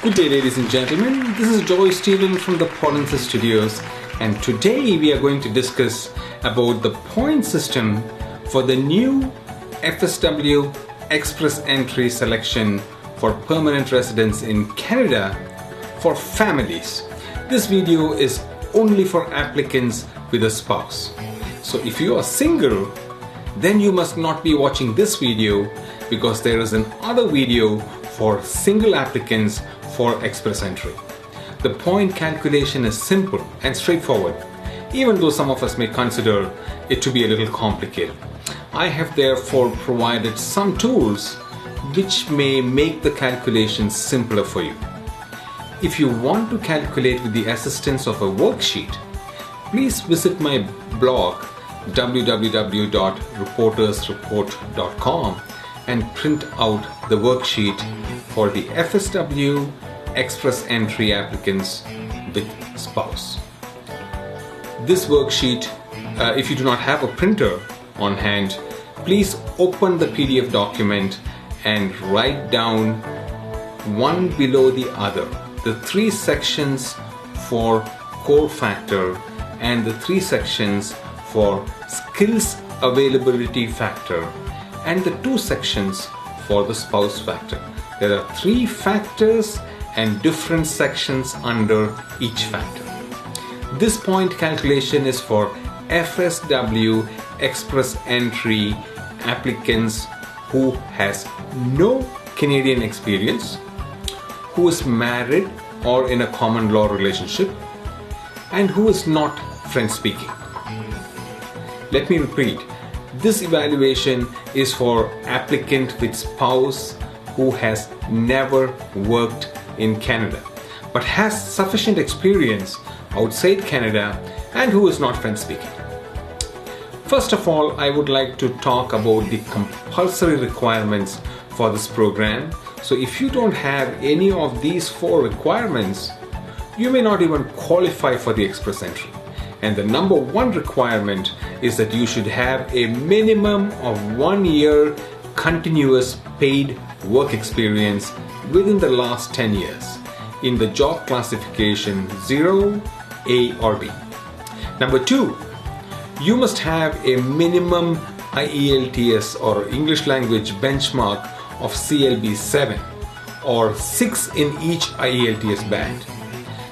Good day, ladies and gentlemen. This is Joy Stephen from the Polinsys Studios, and today we are going to discuss about the point system for the new FSW Express Entry selection for permanent residence in Canada for families. This video is only for applicants with a spouse. So if you are single, then you must not be watching this video, because there is another video for single applicants for Express Entry. The point calculation is simple and straightforward, even though some of us may consider it to be a little complicated. I have therefore provided some tools which may make the calculations simpler for you. If you want to calculate with the assistance of a worksheet, please visit my blog www.reportersreport.com and print out the worksheet for the FSW Express Entry applicants with spouse. This worksheet, if you do not have a printer on hand, please open the PDF document and write down one below the other the three sections for core factor and the three sections for skills availability factor and the two sections for the spouse factor. There are three factors and different sections under each factor. This point calculation is for FSW Express Entry applicants who has no Canadian experience, who is married or in a common law relationship, and who is not French speaking. Let me repeat, this evaluation is for applicant with spouse who has never worked in Canada but has sufficient experience outside Canada and who is not French speaking. First of all, I would like to talk about the compulsory requirements for this program. So if you don't have any of these four requirements, you may not even qualify for the Express Entry. And the number one requirement is that you should have a minimum of 1 year continuous paid work experience within the last 10 years in the job classification 0, A or B. Number two, you must have a minimum IELTS or English language benchmark of CLB 7 or 6 in each IELTS band.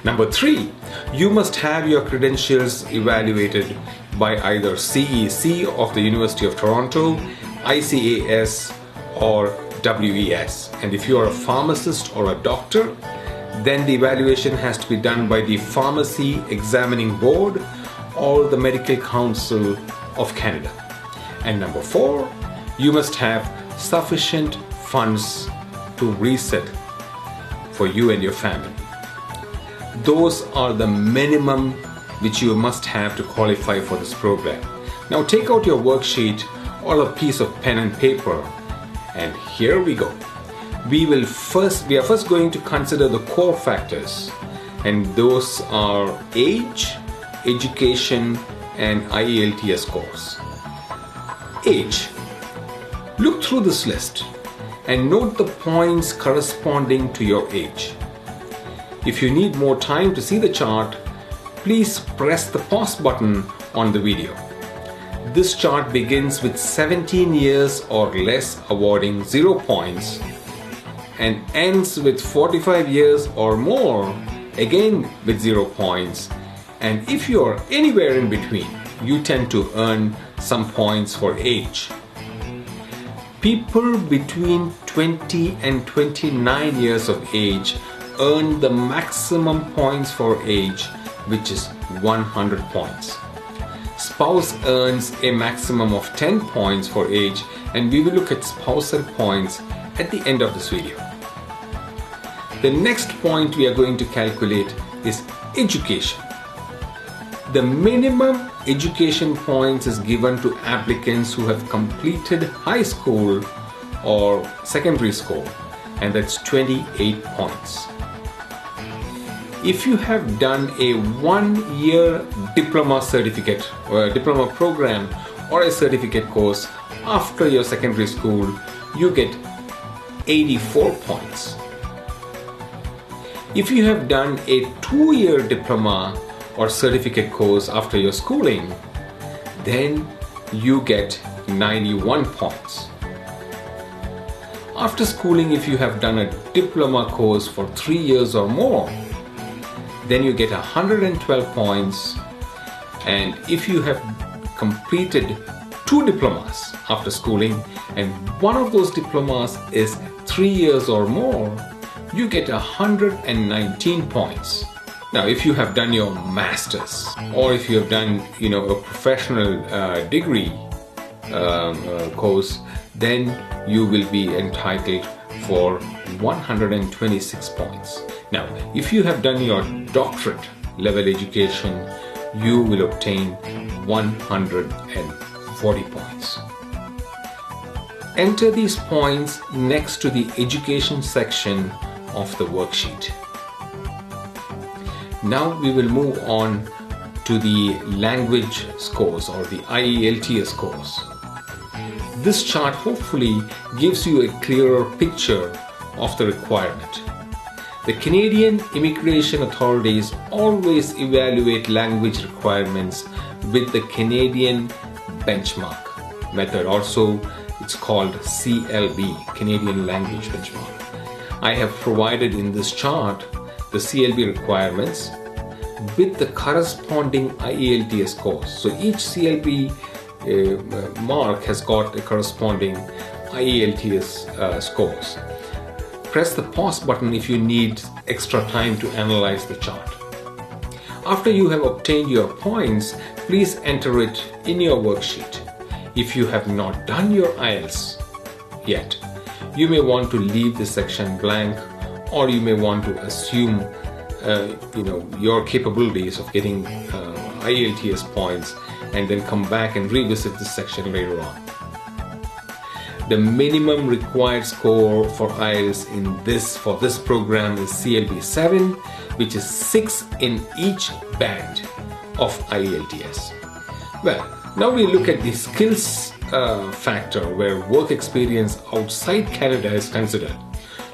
Number three, you must have your credentials evaluated by either CEC of the University of Toronto, ICAS or WES. And if you are a pharmacist or a doctor, then the evaluation has to be done by the Pharmacy Examining Board or the Medical Council of Canada. And number four, you must have sufficient funds to resettle for you and your family. Those are the minimum which you must have to qualify for this program. Now take out your worksheet or a piece of pen and paper, and here we go. We are first going to consider the core factors, and those are age, education and IELTS scores. Age. Look through this list and note the points corresponding to your age. If you need more time to see the chart, please press the pause button on the video. This chart begins with 17 years or less awarding 0 points and ends with 45 years or more, again with 0 points. And if you are anywhere in between, you tend to earn some points for age. People between 20 and 29 years of age earn the maximum points for age, which is 100 points. Spouse earns a maximum of 10 points for age, and we will look at spousal points at the end of this video. The next point we are going to calculate is education. The minimum education points is given to applicants who have completed high school or secondary school, and that's 28 points. If you have done a 1 year diploma certificate or a diploma program or a certificate course after your secondary school, you get 84 points. If you have done a 2-year diploma or certificate course after your schooling, then you get 91 points. After schooling, if you have done a diploma course for 3 years or more, then you get 112 points. And if you have completed 2 diplomas after schooling and one of those diplomas is 3 years or more, you get 119 points. Now, if you have done your master's or if you have done, a professional degree course, then you will be entitled for 126 points. Now, if you have done your doctorate level education, you will obtain 140 points. Enter these points next to the education section of the worksheet. Now we will move on to the language scores or the IELTS scores. This chart hopefully gives you a clearer picture of the requirement. The Canadian immigration authorities always evaluate language requirements with the Canadian benchmark method. Also, it's called CLB, Canadian Language Benchmark. I have provided in this chart the CLB requirements with the corresponding IELTS scores. So each CLB mark has got a corresponding IELTS scores. Press the pause button if you need extra time to analyze the chart. After you have obtained your points, please enter it in your worksheet. If you have not done your IELTS yet, you may want to leave this section blank, or you may want to assume your capabilities of getting IELTS points and then come back and revisit this section later on. The minimum required score for IELTS for this program is CLB 7, which is 6 in each band of IELTS. Well, now we look at the skills factor where work experience outside Canada is considered.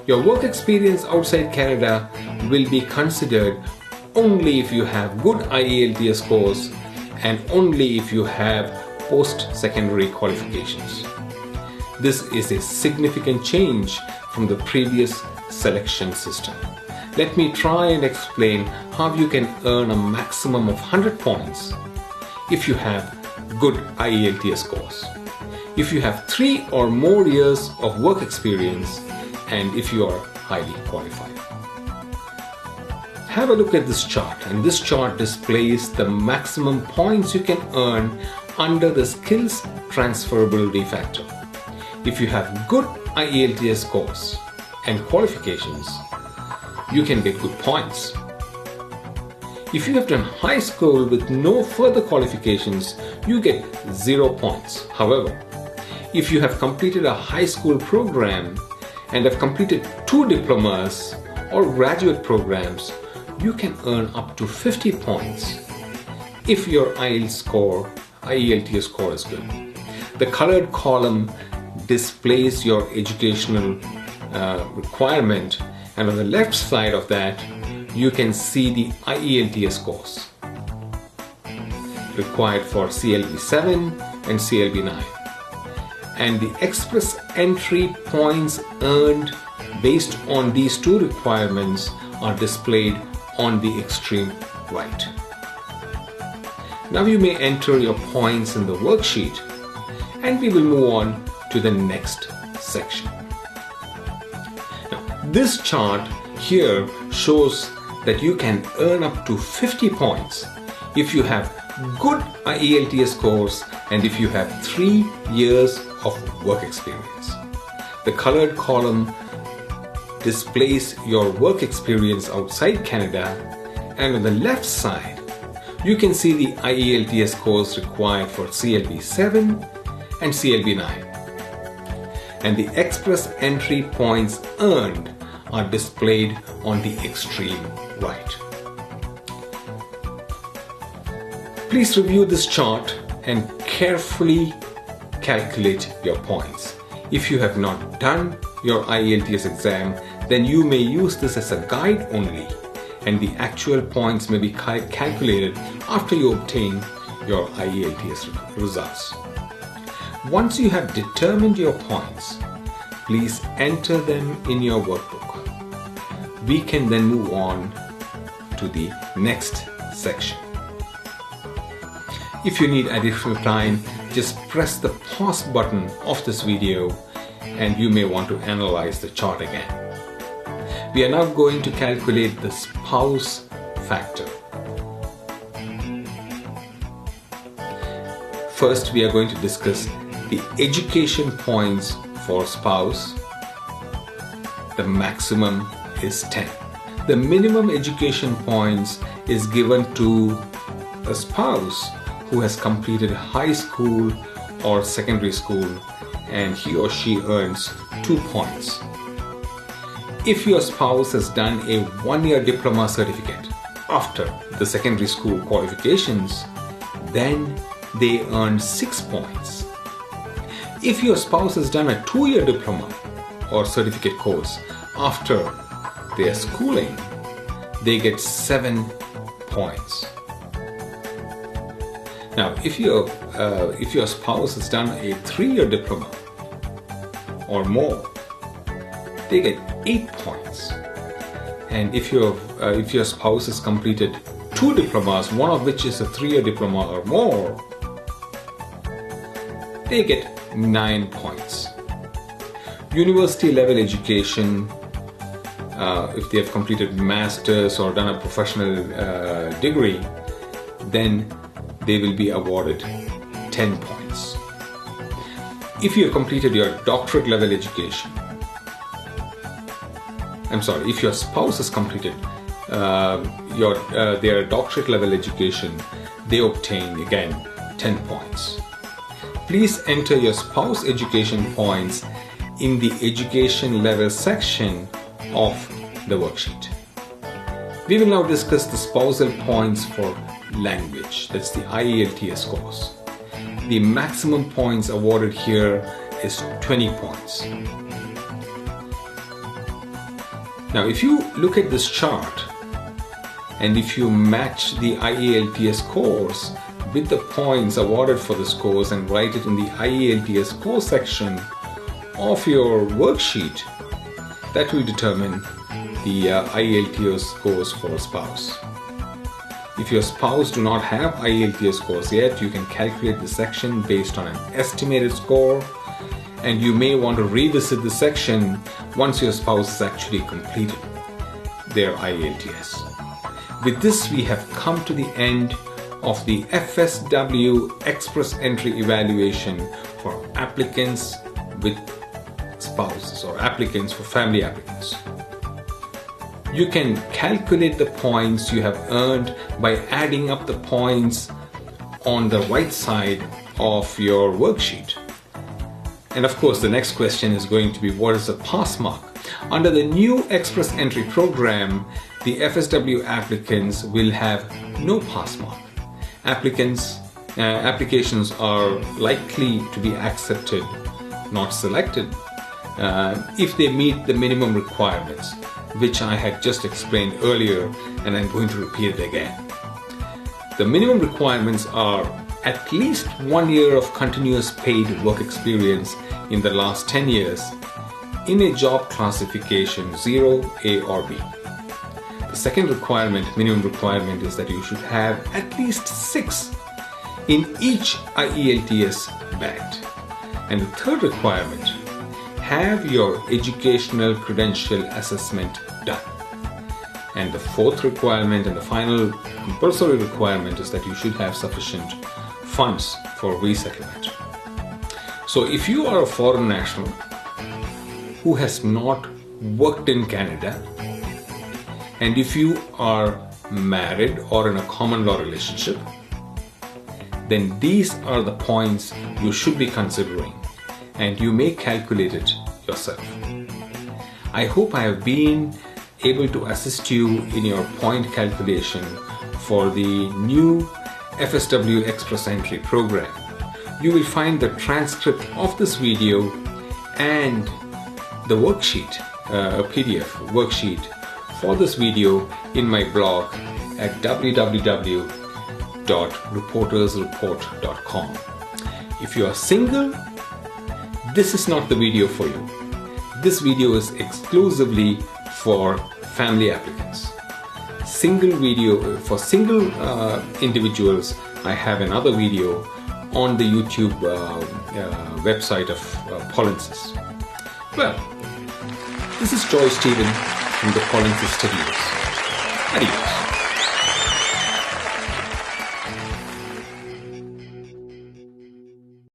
Your work experience outside Canada will be considered only if you have good IELTS scores and only if you have post-secondary qualifications. This is a significant change from the previous selection system. Let me try and explain how you can earn a maximum of 100 points if you have good IELTS scores, if you have 3 or more years of work experience, and if you are highly qualified. Have a look at this chart, and this chart displays the maximum points you can earn under the skills transferability factor. If you have good IELTS scores and qualifications, you can get good points. If you have done high school with no further qualifications, you get 0 points. However, if you have completed a high school program and have completed 2 diplomas or graduate programs, you can earn up to 50 points if your IELTS score is good. The colored column displays your educational requirement, and on the left side of that you can see the IELTS scores required for CLB 7 and CLB 9. And the express entry points earned based on these 2 requirements are displayed on the extreme right. Now you may enter your points in the worksheet, and we will move on to the next section. Now, this chart here shows that you can earn up to 50 points if you have good IELTS scores and if you have 3 years of work experience. The colored column displays your work experience outside Canada, and on the left side you can see the IELTS scores required for CLB 7 and CLB 9. And the express entry points earned are displayed on the extreme right. Please review this chart and carefully calculate your points. If you have not done your IELTS exam, then you may use this as a guide only, and the actual points may be calculated after you obtain your IELTS results. Once you have determined your points, please enter them in your workbook. We can then move on to the next section. If you need additional time, just press the pause button of this video and you may want to analyze the chart again. We are now going to calculate the spouse factor. First, we are going to discuss the education points for spouse. The maximum is 10. The minimum education points is given to a spouse who has completed high school or secondary school, and he or she earns 2 points. If your spouse has done a 1-year diploma certificate after the secondary school qualifications, then they earn 6 points. If your spouse has done a 2-year diploma or certificate course after their schooling, they get 7 points. Now, if your spouse has done a 3-year diploma or more, they get 8 points. And if your spouse has completed 2 diplomas, one of which is a 3-year diploma or more, they get 9 points. University level education, if they have completed masters or done a professional degree, then they will be awarded 10 points. If you have completed your doctorate level education, if your spouse has completed their doctorate level education, they obtain again 10 points. Please enter your spouse education points in the education level section of the worksheet. We will now discuss the spousal points for language, that's the IELTS course. The maximum points awarded here is 20 points. Now, if you look at this chart and if you match the IELTS course with the points awarded for this course and write it in the IELTS course section of your worksheet, that will determine the IELTS course for a spouse. If your spouse do not have IELTS course yet, you can calculate the section based on an estimated score, and you may want to revisit the section once your spouse has actually completed their IELTS. With this, we have come to the end of the FSW Express Entry evaluation for applicants with spouses or applicants for family applicants. You can calculate the points you have earned by adding up the points on the right side of your worksheet. And of course, the next question is going to be, what is the pass mark? Under the new Express Entry program, the FSW applicants will have no pass mark. Applications are likely to be accepted, not selected, if they meet the minimum requirements, which I had just explained earlier, and I'm going to repeat it again. The minimum requirements are at least 1 year of continuous paid work experience in the last 10 years in a job classification 0, A or B. The second minimum requirement, is that you should have at least 6 in each IELTS band. And the third requirement, have your educational credential assessment done. And the fourth requirement and the final compulsory requirement is that you should have sufficient funds for resettlement. So if you are a foreign national who has not worked in Canada, and if you are married or in a common law relationship, then these are the points you should be considering, and you may calculate it yourself. I hope I have been able to assist you in your point calculation for the new FSW Express Entry program. You will find the transcript of this video and the worksheet a PDF worksheet for this video in my blog at www.reportersreport.com. If you are single, this is not the video for you. This video is exclusively for family applicants. For single individuals, I have another video on the YouTube website of Polinsys. Well, this is Joy Stephen from the Polinsys Studios. Adios.